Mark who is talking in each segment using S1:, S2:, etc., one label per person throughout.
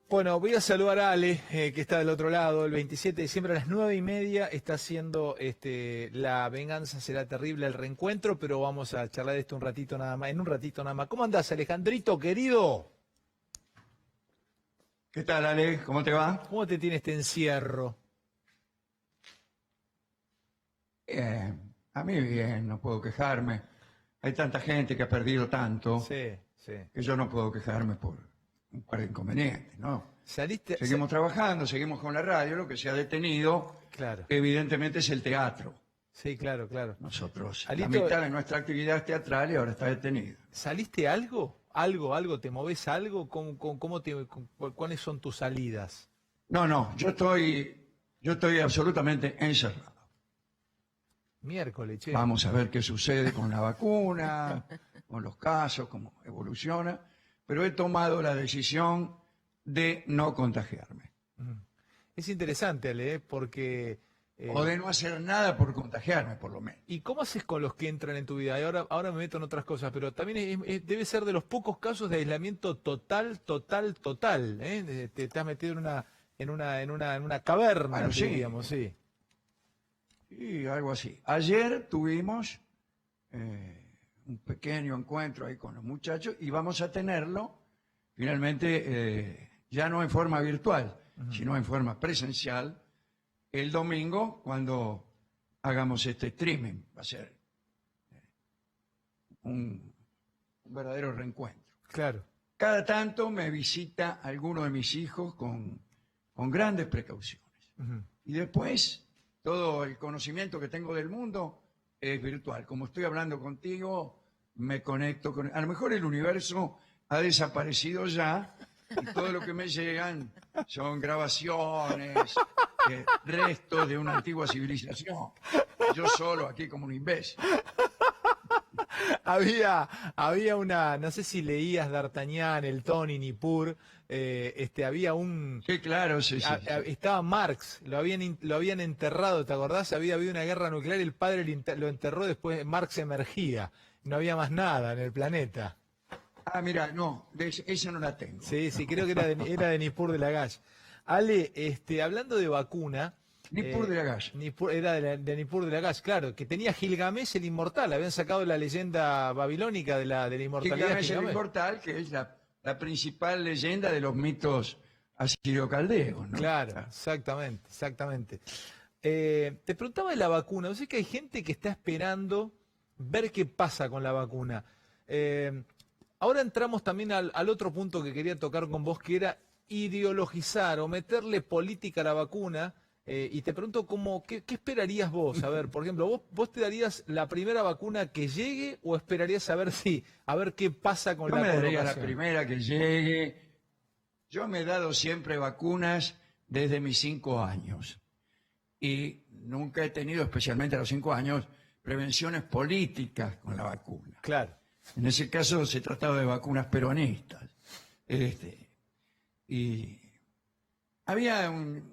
S1: Bueno, voy a saludar a Ale, que está del otro lado. El 27 de diciembre a las 9:30 está haciendo La venganza será terrible, el reencuentro, pero vamos a charlar de esto un ratito nada más, en un ratito nada más. ¿Cómo andás, Alejandrito, querido?
S2: ¿Qué tal, Ale? ¿Cómo te va?
S1: ¿Cómo te tiene este encierro?
S2: A mí bien, no puedo quejarme. Hay tanta gente que ha perdido tanto
S1: Sí, sí.
S2: que yo no puedo quejarme por un par de inconvenientes, ¿no?
S1: ¿Saliste?
S2: Seguimos trabajando, seguimos con la radio, lo que se ha detenido,
S1: Claro,
S2: evidentemente, es el teatro.
S1: sí, claro, claro.
S2: Nosotros, la
S1: Alito,
S2: mitad de nuestra actividad es teatral y ahora está detenida.
S1: ¿saliste algo? ¿Algo? ¿Te movés algo? ¿Cuáles son tus salidas?
S2: No, yo estoy absolutamente encerrado.
S1: Miércoles, che.
S2: Vamos a ver qué sucede con la vacuna, con los casos, cómo evoluciona, pero he tomado la decisión de no contagiarme
S1: Es interesante, Ale, porque...
S2: o de no hacer nada por contagiarme, por lo menos.
S1: ¿Y cómo haces con los que entran en tu vida? Y ahora me meto en otras cosas, pero también debe ser de los pocos casos de aislamiento total, ¿eh? Te has metido en una caverna,
S2: Bueno, sí,
S1: diríamos, sí.
S2: y algo así. Ayer tuvimos un pequeño encuentro ahí con los muchachos y vamos a tenerlo finalmente ya no en forma virtual, sino en forma presencial el domingo cuando hagamos este streaming. Va a ser un verdadero reencuentro.
S1: Claro.
S2: Cada tanto me visita alguno de mis hijos con grandes precauciones. Y después, todo el conocimiento que tengo del mundo es virtual. Como estoy hablando contigo, me conecto con... A lo mejor el universo ha desaparecido ya y todo lo que me llegan son grabaciones, restos de una antigua civilización. Yo solo aquí como un imbécil.
S1: Había una, no sé si leías D'Artagnan, el Tony, Nippur, había un...
S2: Sí, claro, sí.
S1: Estaba Marx, lo habían enterrado, ¿te acordás? Había habido una guerra nuclear y el padre lo enterró, después Marx emergía. No había más nada en el planeta.
S2: Ah, mira, no, esa no la tengo.
S1: Sí, creo que era de Nippur de Lagash. Ale, hablando de vacuna...
S2: Nippur de Lagash.
S1: Era de Nippur de Lagash, claro, que tenía Gilgamesh el inmortal, habían sacado la leyenda babilónica de la inmortalidad de
S2: Gilgamesh el
S1: Gilgamesh.
S2: inmortal, que es la principal leyenda de los mitos asirio-caldeos, ¿no?
S1: Claro, exactamente. Te preguntaba de la vacuna, yo sé que hay gente que está esperando ver qué pasa con la vacuna. Ahora entramos también al otro punto que quería tocar con vos, que era ideologizar o meterle política a la vacuna. Y te pregunto, ¿qué esperarías vos? A ver, por ejemplo, ¿vos te darías la primera vacuna que llegue o esperarías a ver qué pasa con
S2: Yo
S1: la
S2: me daría la
S1: colocación?
S2: primera que llegue. Yo me he dado siempre vacunas desde mis 5 años. Y nunca he tenido, especialmente a los 5 años, prevenciones políticas con la vacuna.
S1: Claro.
S2: En ese caso se trataba de vacunas peronistas. Y había un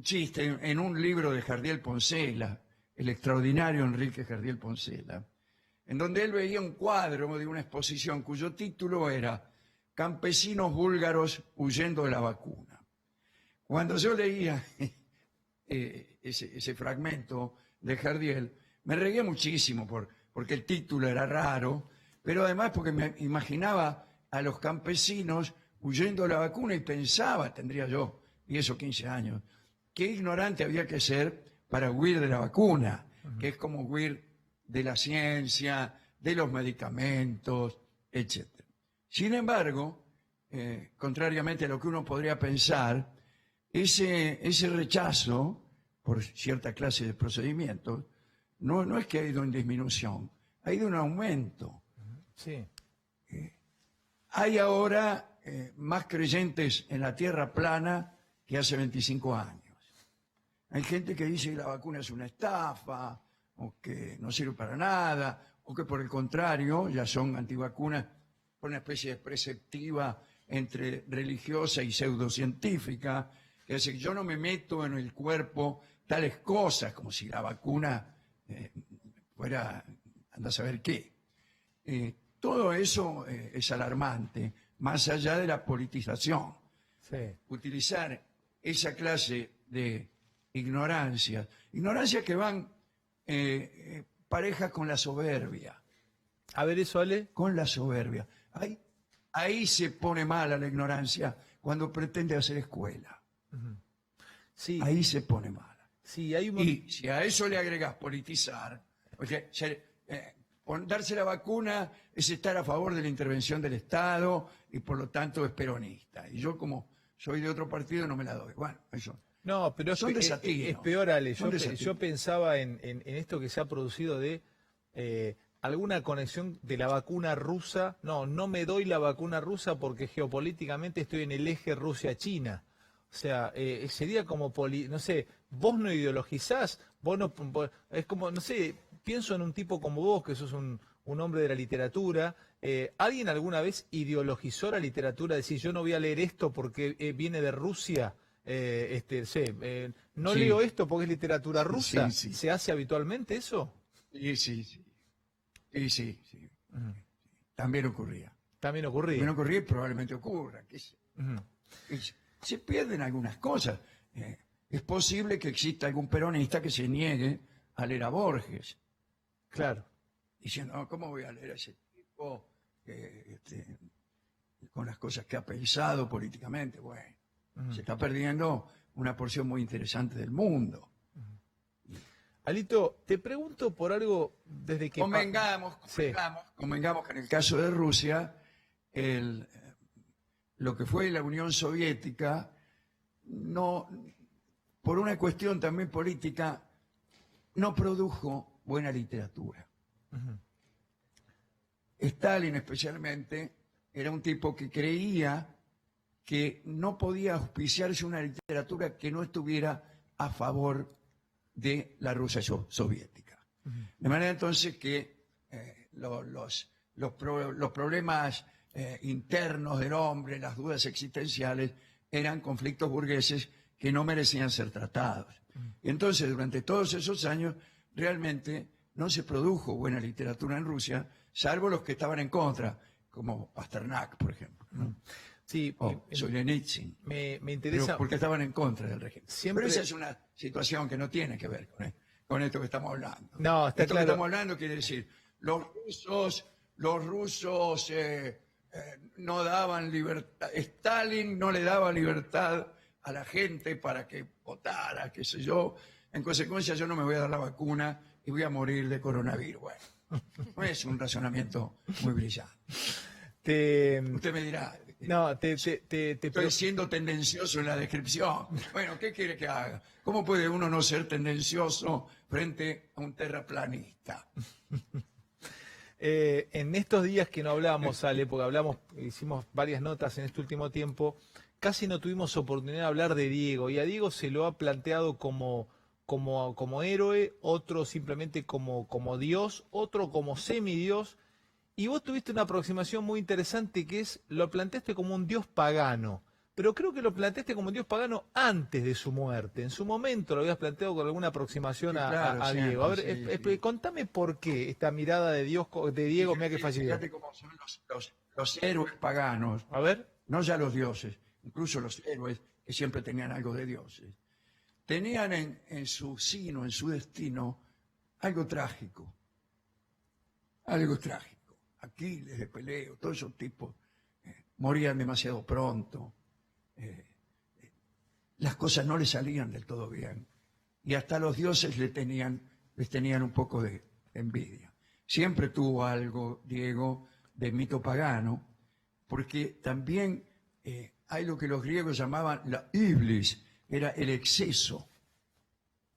S2: chiste en un libro de Jardiel Poncela, el extraordinario Enrique Jardiel Poncela, en donde él veía un cuadro de una exposición cuyo título era Campesinos búlgaros huyendo de la vacuna. Cuando yo leía ese fragmento de Jardiel, me reía muchísimo porque el título era raro, pero además porque me imaginaba a los campesinos huyendo de la vacuna y pensaba, tendría yo 10 o 15 años, qué ignorante había que ser para huir de la vacuna, que es como huir de la ciencia, de los medicamentos, etc. Sin embargo, contrariamente a lo que uno podría pensar, ese rechazo por cierta clase de procedimientos no es que ha ido en disminución, ha ido en aumento.
S1: Sí.
S2: Hay ahora más creyentes en la tierra plana que hace 25 años. Hay gente que dice que la vacuna es una estafa, o que no sirve para nada, o que por el contrario ya son antivacunas por una especie de preceptiva entre religiosa y pseudocientífica, que dice que yo no me meto en el cuerpo tales cosas, como si la vacuna fuera, anda a saber qué. Todo eso es alarmante, más allá de la politización.
S1: Sí.
S2: utilizar esa clase de ignorancias que van parejas con la soberbia,
S1: A ver, eso, Ale.
S2: con la soberbia. Ahí se pone mala la ignorancia cuando pretende hacer escuela.
S1: Sí,
S2: Ahí se pone mala.
S1: sí, hay un
S2: Y si a eso le agregas politizar, porque darse la vacuna es estar a favor de la intervención del Estado y por lo tanto es peronista. Y yo como soy de otro partido no me la doy. Bueno, eso.
S1: No, pero
S2: Son
S1: es
S2: desatinos.
S1: peor, Ale.
S2: Son desatinos.
S1: Yo pensaba en esto que se ha producido de alguna conexión de la vacuna rusa. No, no me doy la vacuna rusa porque geopolíticamente estoy en el eje Rusia-China. O sea, sería como, no sé, vos no ideologizás, es como, no sé, pienso en un tipo como vos, que sos un hombre de la literatura. ¿Alguien alguna vez ideologizó la literatura? Decir, yo no voy a leer esto porque viene de Rusia. No
S2: Sí.
S1: leo esto porque es literatura rusa.
S2: Sí, sí.
S1: ¿Se hace habitualmente eso?
S2: Sí, sí, sí. Sí, sí, sí. También ocurría.
S1: También
S2: También
S1: ocurría.
S2: ocurría y probablemente ocurra.
S1: Ujú.
S2: Se pierden algunas cosas. Es posible que exista algún peronista que se niegue a leer a Borges,
S1: Claro.
S2: diciendo, "No, ¿cómo voy a leer a ese tipo con las cosas que ha pensado políticamente?" Bueno, se está perdiendo una porción muy interesante del mundo.
S1: Alito, te pregunto por algo desde que... Sí.
S2: Convengamos que en el caso de Rusia, lo que fue la Unión Soviética, no, por una cuestión también política, no produjo buena literatura. Stalin especialmente era un tipo que creía que no podía auspiciarse una literatura que no estuviera a favor de la Rusia soviética. De manera entonces que los problemas internos del hombre, las dudas existenciales, eran conflictos burgueses que no merecían ser tratados. Y entonces, durante todos esos años, realmente no se produjo buena literatura en Rusia, salvo los que estaban en contra, como Pasternak, por ejemplo, ¿no?
S1: Sí,
S2: O Solzhenitsyn.
S1: me
S2: Pero
S1: interesa...
S2: porque estaban en contra del régimen.
S1: Siempre-
S2: Pero esa es una situación que no tiene que ver con esto que estamos hablando.
S1: No, está
S2: esto
S1: claro.
S2: que estamos hablando quiere decir, los rusos no daban libertad, Stalin no le daba libertad a la gente para que votara, qué sé yo. En consecuencia, yo no me voy a dar la vacuna y voy a morir de coronavirus. Bueno, no es un razonamiento muy brillante. Usted me dirá,
S1: No,
S2: estoy siendo tendencioso en la descripción. Bueno, ¿qué quiere que haga? ¿Cómo puede uno no ser tendencioso frente a un terraplanista?
S1: En estos días que no hablamos, Ale, porque hicimos varias notas en este último tiempo, casi no tuvimos oportunidad de hablar de Diego, y a Diego se lo ha planteado como héroe, otro simplemente como Dios, otro como semidios, y vos tuviste una aproximación muy interesante que lo planteaste como un dios pagano, pero creo que lo planteaste como un dios pagano antes de su muerte. En su momento lo habías planteado con alguna aproximación
S2: Sí, claro,
S1: a
S2: siempre,
S1: Diego. A ver,
S2: sí, sí.
S1: contame por qué esta mirada de Dios, de Diego, mira que falleció.
S2: Fíjate cómo son los héroes paganos,
S1: A ver.
S2: no ya los dioses, incluso los héroes que siempre tenían algo de dioses, tenían en su sino, en su destino, algo trágico. Algo trágico. Aquiles, de Peleo, todos esos tipos morían demasiado pronto. Las cosas no les salían del todo bien. Y hasta los dioses les tenían un poco de envidia. Siempre tuvo algo, Diego, de mito pagano, porque también hay lo que los griegos llamaban la iblis, era el exceso.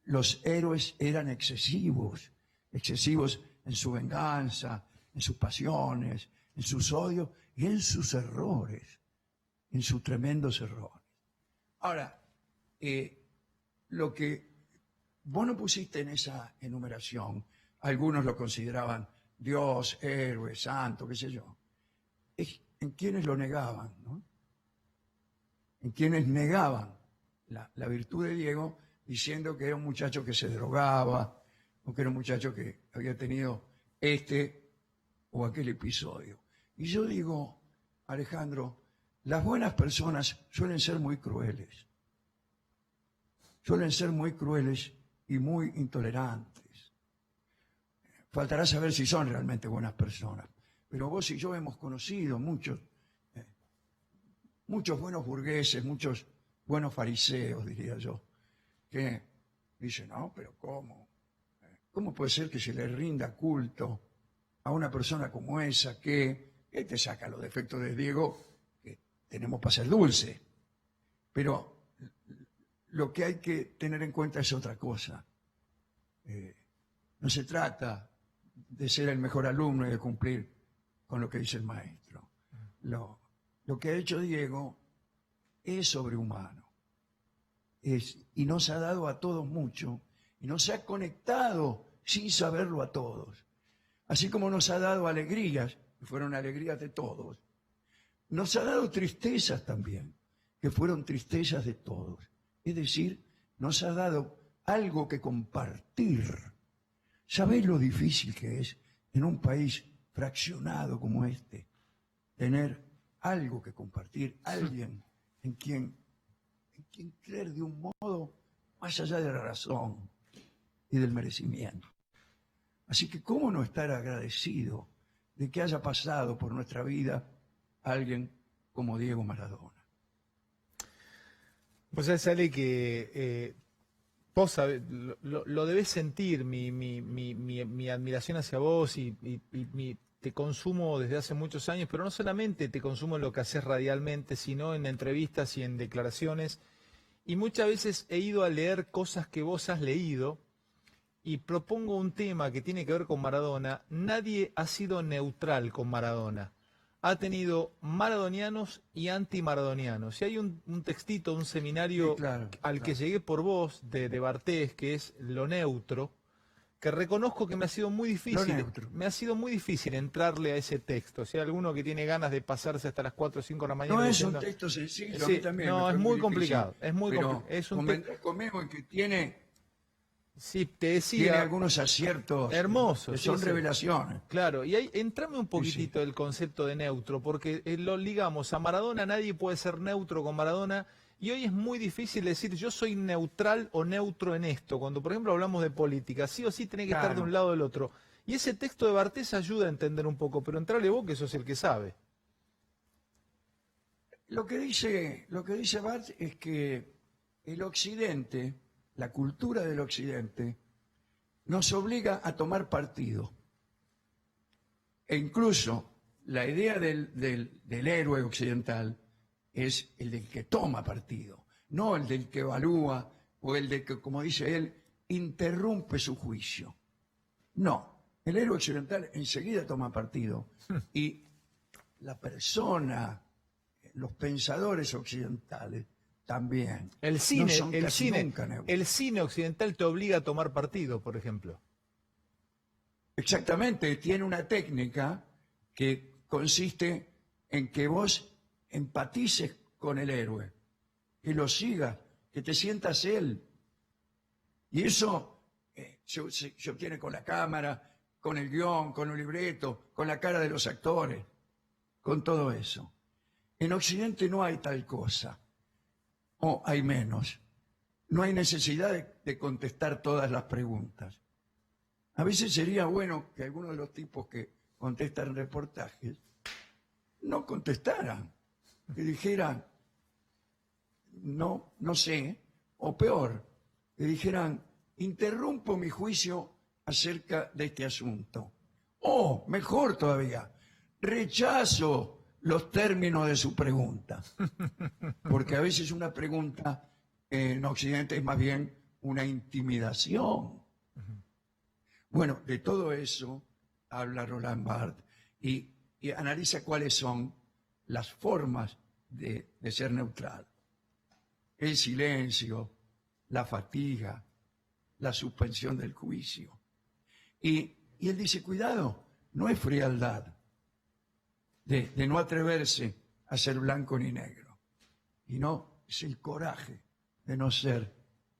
S2: Los héroes eran excesivos en su venganza, en sus pasiones, en sus odios y en sus errores, en sus tremendos errores. Ahora, lo que vos no pusiste en esa enumeración, algunos lo consideraban Dios, héroe, santo, qué sé yo, es en quienes lo negaban, ¿no? En quienes negaban la virtud de Diego, diciendo que era un muchacho que se drogaba, o que era un muchacho que había tenido este o aquel episodio. Y yo digo, Alejandro, las buenas personas suelen ser muy crueles. Suelen ser muy crueles y muy intolerantes. Faltará saber si son realmente buenas personas. Pero vos y yo hemos conocido muchos buenos burgueses, muchos buenos fariseos, diría yo, que dicen, no, pero ¿cómo? ¿Cómo puede ser que se le rinda culto a una persona como esa que te saca los defectos de Diego que tenemos para ser dulce? Pero lo que hay que tener en cuenta es otra cosa. No se trata de ser el mejor alumno y de cumplir con lo que dice el maestro. Lo que ha hecho Diego es sobrehumano. Y nos ha dado a todos mucho, y nos ha conectado sin saberlo a todos. Así como nos ha dado alegrías, que fueron alegrías de todos, nos ha dado tristezas también, que fueron tristezas de todos. Es decir, nos ha dado algo que compartir. ¿Sabéis lo difícil que es en un país fraccionado como este tener algo que compartir, alguien en quien creer de un modo más allá de la razón y del merecimiento? Así que, ¿cómo no estar agradecido de que haya pasado por nuestra vida alguien como Diego Maradona?
S1: Pues es Ale que vos lo debés sentir, mi admiración hacia vos y te consumo desde hace muchos años, pero no solamente te consumo en lo que haces radialmente, sino en entrevistas y en declaraciones. Y muchas veces he ido a leer cosas que vos has leído y propongo un tema que tiene que ver con Maradona. Nadie ha sido neutral con Maradona. Ha tenido maradonianos y antimaradonianos. Y hay un textito, un seminario
S2: Sí, claro,
S1: al que llegué por vos, de Bartés, que es Lo Neutro, que reconozco que me ha sido muy
S2: Lo
S1: difícil.
S2: neutro.
S1: Me ha sido muy difícil entrarle a ese texto. Si hay alguno que tiene ganas de pasarse hasta las 4 o 5 de la mañana
S2: No es un
S1: leyendo-
S2: texto sencillo, a
S1: Sí,
S2: mí también me
S1: no,
S2: fue
S1: es muy
S2: difícil,
S1: complicado. Es muy
S2: pero
S1: complicado. Es un
S2: convendrás conmigo en que tiene
S1: Sí, te
S2: tiene
S1: decía,
S2: algunos aciertos
S1: hermoso,
S2: que
S1: sí,
S2: son
S1: sí.
S2: revelaciones.
S1: Claro, y ahí entrame un
S2: Sí, sí.
S1: poquitito el concepto de neutro, porque lo ligamos a Maradona, nadie puede ser neutro con Maradona, y hoy es muy difícil decir yo soy neutral o neutro en esto, cuando por ejemplo hablamos de política, sí o sí tenés que estar de
S2: Claro.
S1: un lado o del otro. Y ese texto de Bartés ayuda a entender un poco, pero entrale vos que sos el que sabe.
S2: Lo que dice Barth es que el Occidente, la cultura del Occidente, nos obliga a tomar partido. E incluso la idea del héroe occidental es el del que toma partido, no el del que evalúa o el de que, como dice él, interrumpe su juicio. No, el héroe occidental enseguida toma partido y la persona, los pensadores occidentales también
S1: El
S2: no
S1: cine,
S2: son casi nunca neutros.
S1: el cine occidental te obliga a tomar partido, por ejemplo.
S2: Exactamente, tiene una técnica que consiste en que vos empatices con el héroe, que lo sigas, que te sientas él. Y eso se obtiene con la cámara, con el guión, con el libreto, con la cara de los actores, con todo eso. En Occidente no hay tal cosa, o hay menos. No hay necesidad de contestar todas las preguntas. A veces sería bueno que algunos de los tipos que contestan reportajes no contestaran, que dijeran, no sé, o peor, que dijeran, interrumpo mi juicio acerca de este asunto. O, mejor todavía, rechazo los términos de su pregunta. Porque a veces una pregunta en Occidente es más bien una intimidación. Bueno, de todo eso habla Roland Barthes y analiza cuáles son las formas de ser neutral. El silencio, la fatiga, la suspensión del juicio. Y él dice, cuidado, no es frialdad de no atreverse a ser blanco ni negro, y no es el coraje de no ser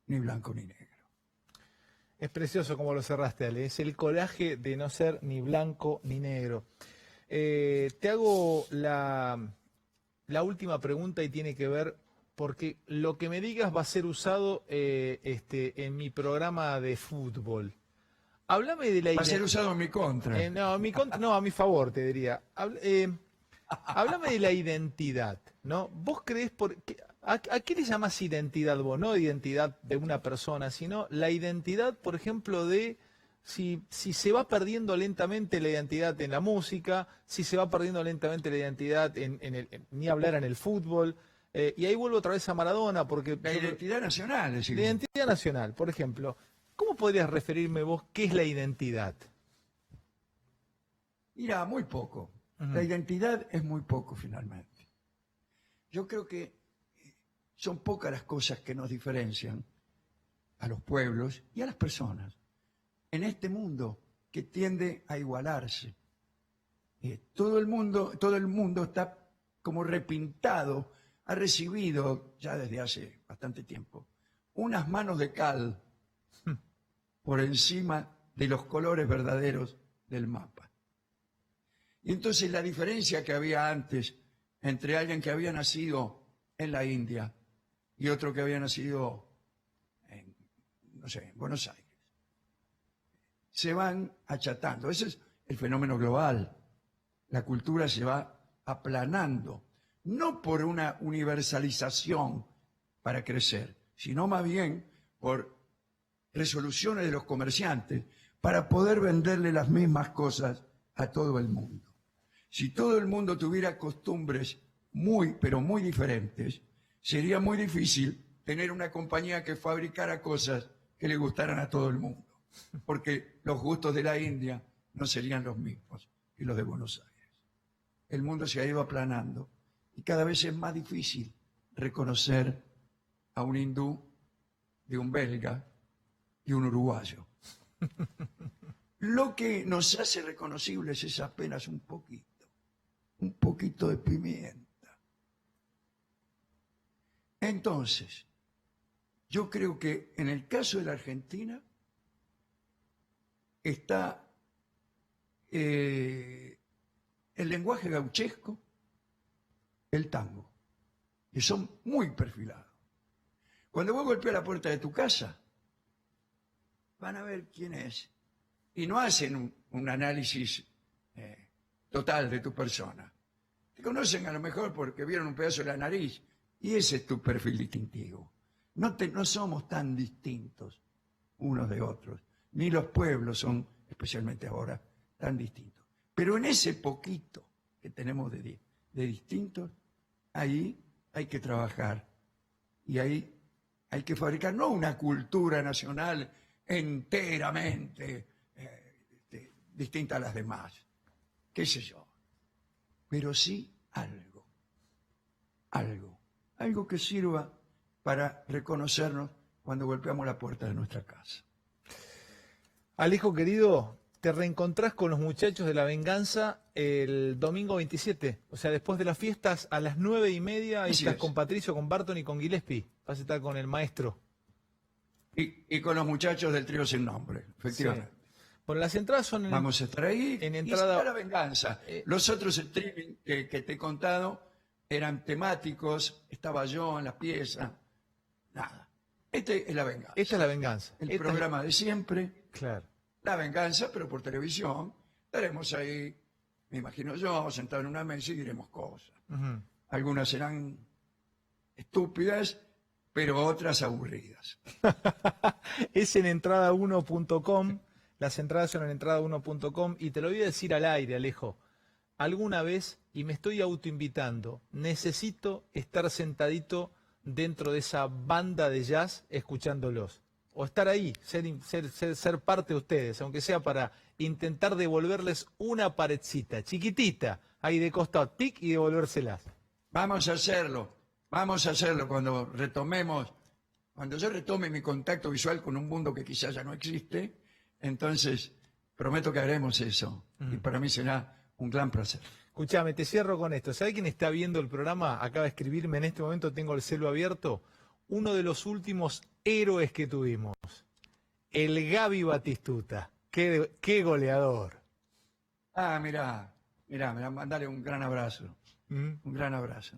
S2: ni blanco ni negro.
S1: Es precioso como lo cerraste, Ale. Es el coraje de no ser ni blanco ni negro. Te hago la última pregunta y tiene que ver, porque lo que me digas va a ser usado en mi programa de fútbol. Háblame de la
S2: Va a ser
S1: identidad.
S2: usado en mi contra.
S1: No, a mi favor, te diría. Háblame de la identidad, ¿no? ¿Vos creés a qué le llamás identidad vos? No identidad de una persona, sino la identidad, por ejemplo, de si se va perdiendo lentamente la identidad en la música, si se va perdiendo lentamente la identidad ni hablar en el fútbol. Y ahí vuelvo otra vez a Maradona, porque
S2: La identidad nacional, es decir.
S1: la identidad nacional, por ejemplo, ¿cómo podrías referirme vos qué es la identidad?
S2: Mira, muy poco.
S1: Ujú.
S2: La identidad es muy poco, finalmente. Yo creo que son pocas las cosas que nos diferencian a los pueblos y a las personas en este mundo que tiende a igualarse. Todo el mundo está como repintado, ha recibido ya desde hace bastante tiempo unas manos de cal por encima de los colores verdaderos del mapa. Y entonces la diferencia que había antes entre alguien que había nacido en la India y otro que había nacido en, no sé, en Buenos Aires, se van achatando. Ese es el fenómeno global. La cultura se va aplanando, no por una universalización para crecer, sino más bien por resoluciones de los comerciantes para poder venderle las mismas cosas a todo el mundo. Si todo el mundo tuviera costumbres pero muy diferentes, sería muy difícil tener una compañía que fabricara cosas que le gustaran a todo el mundo, porque los gustos de la India no serían los mismos que los de Buenos Aires. El mundo se ha ido aplanando y cada vez es más difícil reconocer a un hindú de un belga y un uruguayo. Lo que nos hace reconocibles es apenas un poquito de pimienta. Entonces, yo creo que en el caso de la Argentina está el lenguaje gauchesco, el tango, que son muy perfilados. Cuando vos golpeas la puerta de tu casa, van a ver quién es. Y no hacen un análisis total de tu persona. Te conocen a lo mejor porque vieron un pedazo de la nariz y ese es tu perfil distintivo. No somos tan distintos unos de otros, ni los pueblos son, especialmente ahora, tan distintos. Pero en ese poquito que tenemos de distintos, ahí hay que trabajar y ahí hay que fabricar no una cultura nacional enteramente distinta a las demás, qué sé yo, pero sí algo que sirva para reconocernos cuando golpeamos la puerta de nuestra casa.
S1: Alejo querido, te reencontrás con los muchachos de La Venganza el domingo 27, o sea, después de las fiestas a las 9:30, ahí
S2: Así
S1: estás
S2: es.
S1: con Patricio, con Barton y con Gillespie, vas a estar con el maestro.
S2: Y con los muchachos del trío sin nombre, efectivamente.
S1: Sí. Bueno, las entradas son
S2: Vamos a estar ahí
S1: en
S2: y
S1: entrada.
S2: está La Venganza. Los otros streaming que te he contado eran temáticos, estaba yo en la pieza, nada. Este es La Venganza.
S1: Esta es La Venganza.
S2: El
S1: Esta es
S2: programa de siempre,
S1: Claro.
S2: La Venganza, pero por televisión. Estaremos ahí, me imagino yo, sentado en una mesa y diremos cosas.
S1: Ujú.
S2: Algunas serán estúpidas, pero otras aburridas.
S1: Es en entrada1.com, las entradas son en entrada1.com y te lo voy a decir al aire, Alejo. Alguna vez, y me estoy autoinvitando, necesito estar sentadito dentro de esa banda de jazz escuchándolos. O estar ahí, ser parte de ustedes, aunque sea para intentar devolverles una paredcita, chiquitita, ahí de costado, tic, y devolvérselas.
S2: Vamos a hacerlo cuando retomemos, cuando yo retome mi contacto visual con un mundo que quizás ya no existe, entonces prometo que haremos eso. Y para mí será un gran placer.
S1: Escuchame, te cierro con esto. ¿Sabe quién está viendo el programa? Acaba de escribirme, en este momento tengo el celu abierto. Uno de los últimos héroes que tuvimos, el Gaby Batistuta. Qué goleador.
S2: Ah, mirá, mandale un gran abrazo.
S1: Mm.
S2: Un gran abrazo.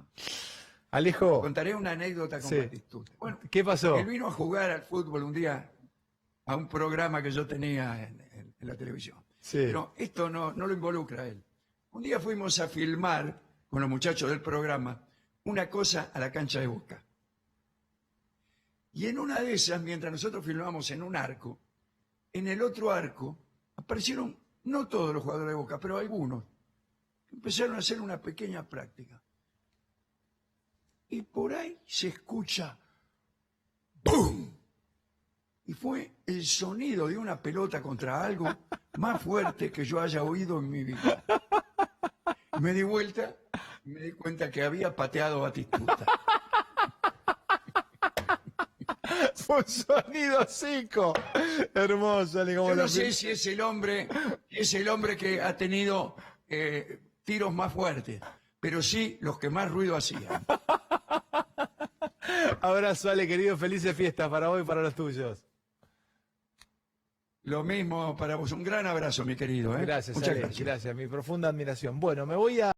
S1: Alejo,
S2: Contaré una anécdota con
S1: Sí.
S2: Batistuta. Bueno,
S1: ¿qué pasó?
S2: él vino a jugar al fútbol un día a un programa que yo tenía en la televisión.
S1: Sí.
S2: Pero esto no lo involucra a él. Un día fuimos a filmar con los muchachos del programa una cosa a la cancha de Boca. Y en una de esas, mientras nosotros filmábamos en un arco, en el otro arco aparecieron, no todos los jugadores de Boca, pero algunos, que empezaron a hacer una pequeña práctica. Y por ahí se escucha ¡pum! Y fue el sonido de una pelota contra algo más fuerte que yo haya oído en mi vida. Me di vuelta y me di cuenta que había pateado a Batistuta.
S1: Fue un sonido seco. Hermoso, Ale, como
S2: Yo no
S1: lo
S2: sé si es el hombre que ha tenido tiros más fuertes, pero sí los que más ruido hacían.
S1: Abrazo, Ale, querido. Felices fiestas para vos y para los tuyos.
S2: Lo mismo para vos. Un gran abrazo, mi querido.
S1: Gracias,
S2: Muchas
S1: Ale.
S2: gracias.
S1: Gracias. Mi profunda admiración. Bueno, me voy a...